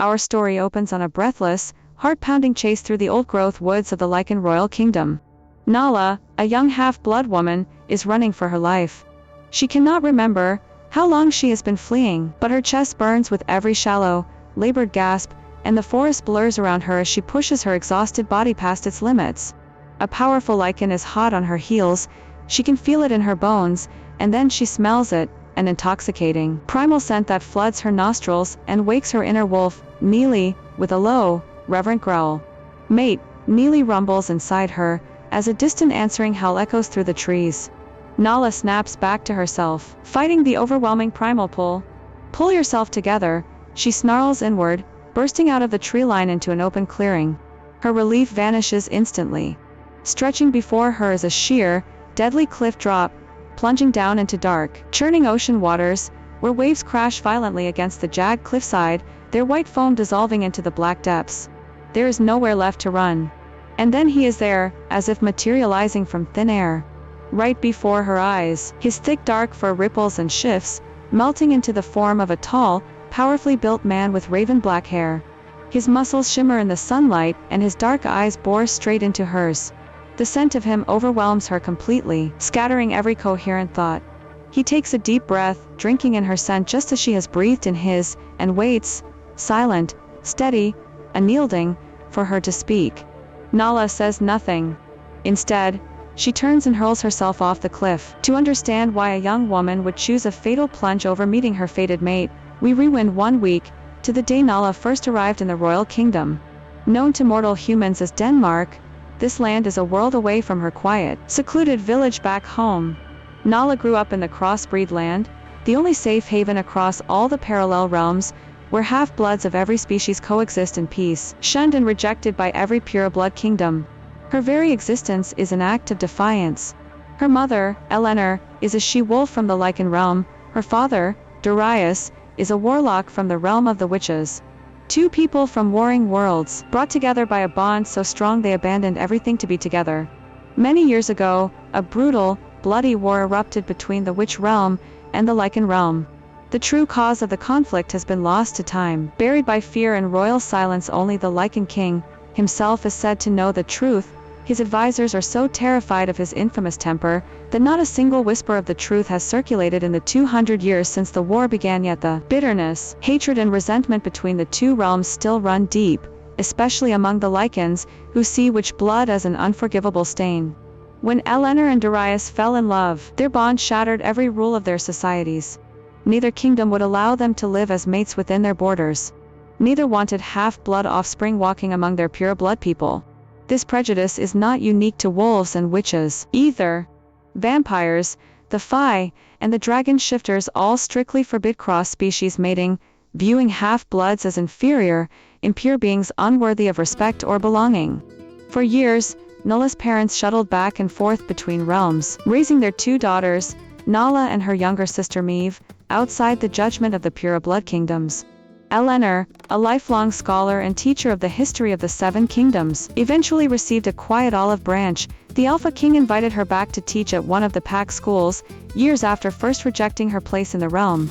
Our story opens on a breathless, heart-pounding chase through the old-growth woods of the Lycan royal kingdom. Nala, a young half-blood woman, is running for her life. She cannot remember how long she has been fleeing, but her chest burns with every shallow, labored gasp, and the forest blurs around her as she pushes her exhausted body past its limits. A powerful Lycan is hot on her heels. She can feel it in her bones, and then she smells it, an intoxicating, primal scent that floods her nostrils and wakes her inner wolf, Neely, with a low, reverent growl. "Mate," Neely rumbles inside her, as a distant answering howl echoes through the trees. Nala snaps back to herself, fighting the overwhelming primal pull. "Pull yourself together," she snarls inward, bursting out of the tree line into an open clearing. Her relief vanishes instantly. Stretching before her is a sheer, deadly cliff drop, plunging down into dark, churning ocean waters, where waves crash violently against the jagged cliffside, their white foam dissolving into the black depths. There is nowhere left to run. And then he is there, as if materializing from thin air. Right before her eyes, his thick dark fur ripples and shifts, melting into the form of a tall, powerfully built man with raven black hair. His muscles shimmer in the sunlight, and his dark eyes bore straight into hers. The scent of him overwhelms her completely, scattering every coherent thought. He takes a deep breath, drinking in her scent just as she has breathed in his, and waits, silent, steady, unyielding, for her to speak. Nala says nothing. Instead, she turns and hurls herself off the cliff. To understand why a young woman would choose a fatal plunge over meeting her fated mate, we rewind 1 week, to the day Nala first arrived in the royal kingdom. Known to mortal humans as Denmark, this land is a world away from her quiet, secluded village back home. Nala grew up in the crossbreed land, the only safe haven across all the parallel realms, where half-bloods of every species coexist in peace, shunned and rejected by every pure-blood kingdom. Her very existence is an act of defiance. Her mother, Eleanor, is a she-wolf from the Lycan realm. Her father, Darius, is a warlock from the realm of the witches. Two people from warring worlds, brought together by a bond so strong they abandoned everything to be together. Many years ago, a brutal, bloody war erupted between the witch realm and the Lycan realm. The true cause of the conflict has been lost to time. Buried by fear and royal silence, only the Lycan king himself is said to know the truth. His advisors are so terrified of his infamous temper that not a single whisper of the truth has circulated in the 200 years since the war began, yet the bitterness, hatred and resentment between the two realms still run deep, especially among the Lycans, who see witch blood as an unforgivable stain. When Eleanor and Darius fell in love, their bond shattered every rule of their societies. Neither kingdom would allow them to live as mates within their borders. Neither wanted half-blood offspring walking among their pure-blood people. This prejudice is not unique to wolves and witches, either. Vampires, the Fae, and the dragon shifters all strictly forbid cross-species mating, viewing half-bloods as inferior, impure beings unworthy of respect or belonging. For years, Nala's parents shuttled back and forth between realms, raising their 2 daughters, Nala and her younger sister Maeve, outside the judgment of the pure-blood kingdoms. Eleanor, a lifelong scholar and teacher of the history of the 7 kingdoms, eventually received a quiet olive branch. The Alpha King invited her back to teach at one of the pack schools, years after first rejecting her place in the realm.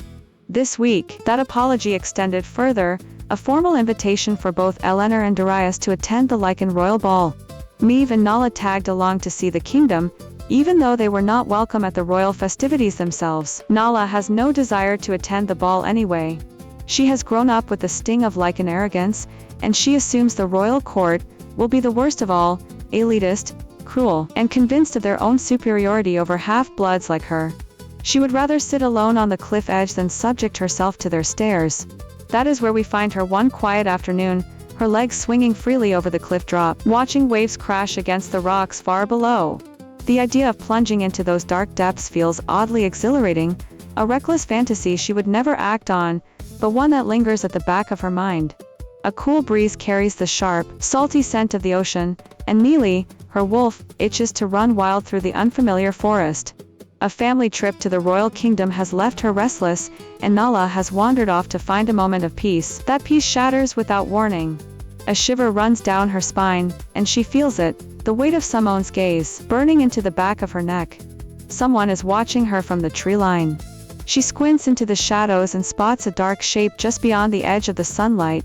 This week, that apology extended further, a formal invitation for both Eleanor and Darius to attend the Lycan royal ball. Maeve and Nala tagged along to see the kingdom, even though they were not welcome at the royal festivities themselves. Nala has no desire to attend the ball anyway. She has grown up with the sting of Lycan arrogance, and she assumes the royal court will be the worst of all, elitist, cruel, and convinced of their own superiority over half-bloods like her. She would rather sit alone on the cliff edge than subject herself to their stares. That is where we find her one quiet afternoon, her legs swinging freely over the cliff drop, watching waves crash against the rocks far below. The idea of plunging into those dark depths feels oddly exhilarating, a reckless fantasy she would never act on, but one that lingers at the back of her mind. A cool breeze carries the sharp, salty scent of the ocean, and Neely, her wolf, itches to run wild through the unfamiliar forest. A family trip to the royal kingdom has left her restless, and Nala has wandered off to find a moment of peace. That peace shatters without warning. A shiver runs down her spine, and she feels it, the weight of someone's gaze, burning into the back of her neck. Someone is watching her from the tree line. She squints into the shadows and spots a dark shape just beyond the edge of the sunlight.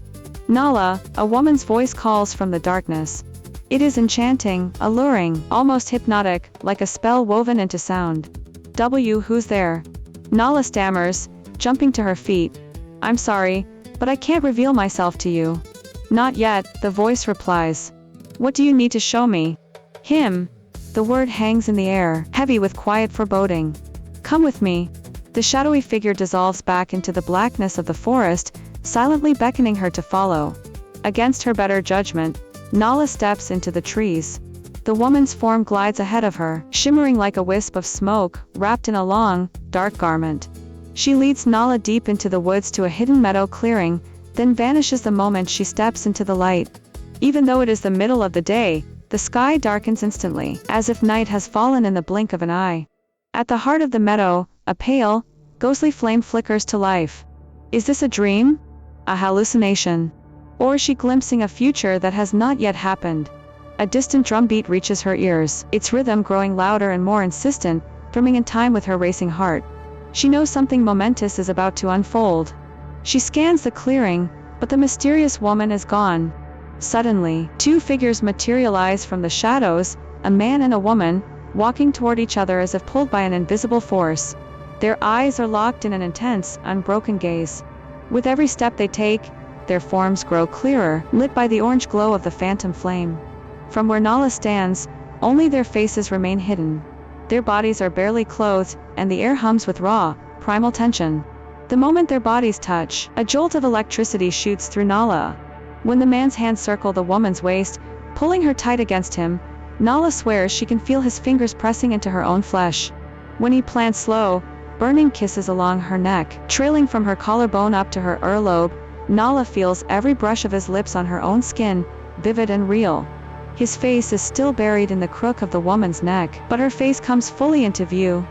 Nala, a woman's voice calls from the darkness. It is enchanting, alluring, almost hypnotic, like a spell woven into sound. Who's there? Nala stammers, jumping to her feet. I'm sorry, but I can't reveal myself to you. Not yet, the voice replies. What do you need to show me? Him. The word hangs in the air, heavy with quiet foreboding. Come with me. The shadowy figure dissolves back into the blackness of the forest, silently beckoning her to follow. Against her better judgment, Nala steps into the trees. The woman's form glides ahead of her, shimmering like a wisp of smoke, wrapped in a long, dark garment. She leads Nala deep into the woods to a hidden meadow clearing, then vanishes the moment she steps into the light. Even though it is the middle of the day, the sky darkens instantly, as if night has fallen in the blink of an eye. At the heart of the meadow, a pale, ghostly flame flickers to life. Is this a dream? A hallucination? Or is she glimpsing a future that has not yet happened? A distant drumbeat reaches her ears, its rhythm growing louder and more insistent, thrumming in time with her racing heart. She knows something momentous is about to unfold. She scans the clearing, but the mysterious woman is gone. Suddenly, two figures materialize from the shadows, a man and a woman, walking toward each other as if pulled by an invisible force. Their eyes are locked in an intense, unbroken gaze. With every step they take, their forms grow clearer, lit by the orange glow of the phantom flame. From where Nala stands, only their faces remain hidden. Their bodies are barely clothed, and the air hums with raw, primal tension. The moment their bodies touch, a jolt of electricity shoots through Nala. When the man's hands circle the woman's waist, pulling her tight against him, Nala swears she can feel his fingers pressing into her own flesh. When he plants slow, burning kisses along her neck, trailing from her collarbone up to her earlobe, Nala feels every brush of his lips on her own skin, vivid and real. His face is still buried in the crook of the woman's neck, but her face comes fully into view.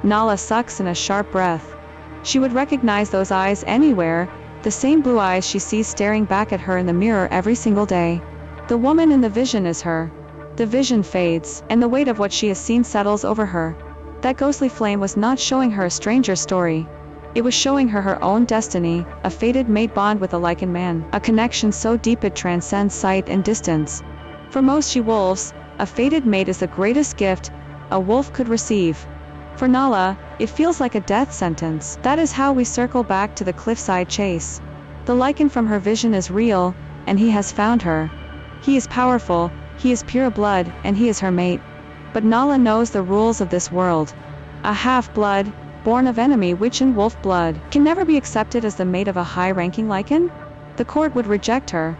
Nala sucks in a sharp breath. She would recognize those eyes anywhere, the same blue eyes she sees staring back at her in the mirror every single day. The woman in the vision is her. The vision fades, and the weight of what she has seen settles over her. That ghostly flame was not showing her a stranger's story. It was showing her her own destiny, a fated mate bond with a lichened man, a connection so deep it transcends sight and distance. For most she-wolves, a fated mate is the greatest gift a wolf could receive. For Nala, it feels like a death sentence. That is how we circle back to the cliffside chase. The lichen from her vision is real, and he has found her. He is powerful, he is pure blood, and he is her mate. But Nala knows the rules of this world. A half-blood, born of enemy witch and wolf blood, can never be accepted as the mate of a high-ranking lichen. The court would reject her.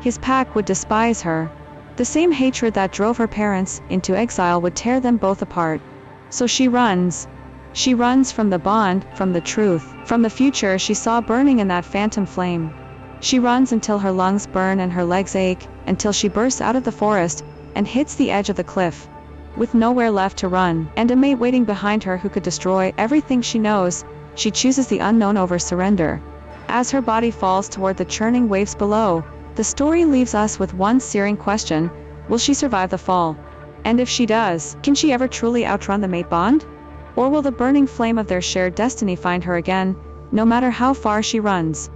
His pack would despise her. The same hatred that drove her parents into exile would tear them both apart. So she runs. She runs from the bond, from the truth, from the future she saw burning in that phantom flame. She runs until her lungs burn and her legs ache, until she bursts out of the forest and hits the edge of the cliff. With nowhere left to run, and a mate waiting behind her who could destroy everything she knows, she chooses the unknown over surrender. As her body falls toward the churning waves below, the story leaves us with one searing question: will she survive the fall? And if she does, can she ever truly outrun the mate bond? Or will the burning flame of their shared destiny find her again, no matter how far she runs?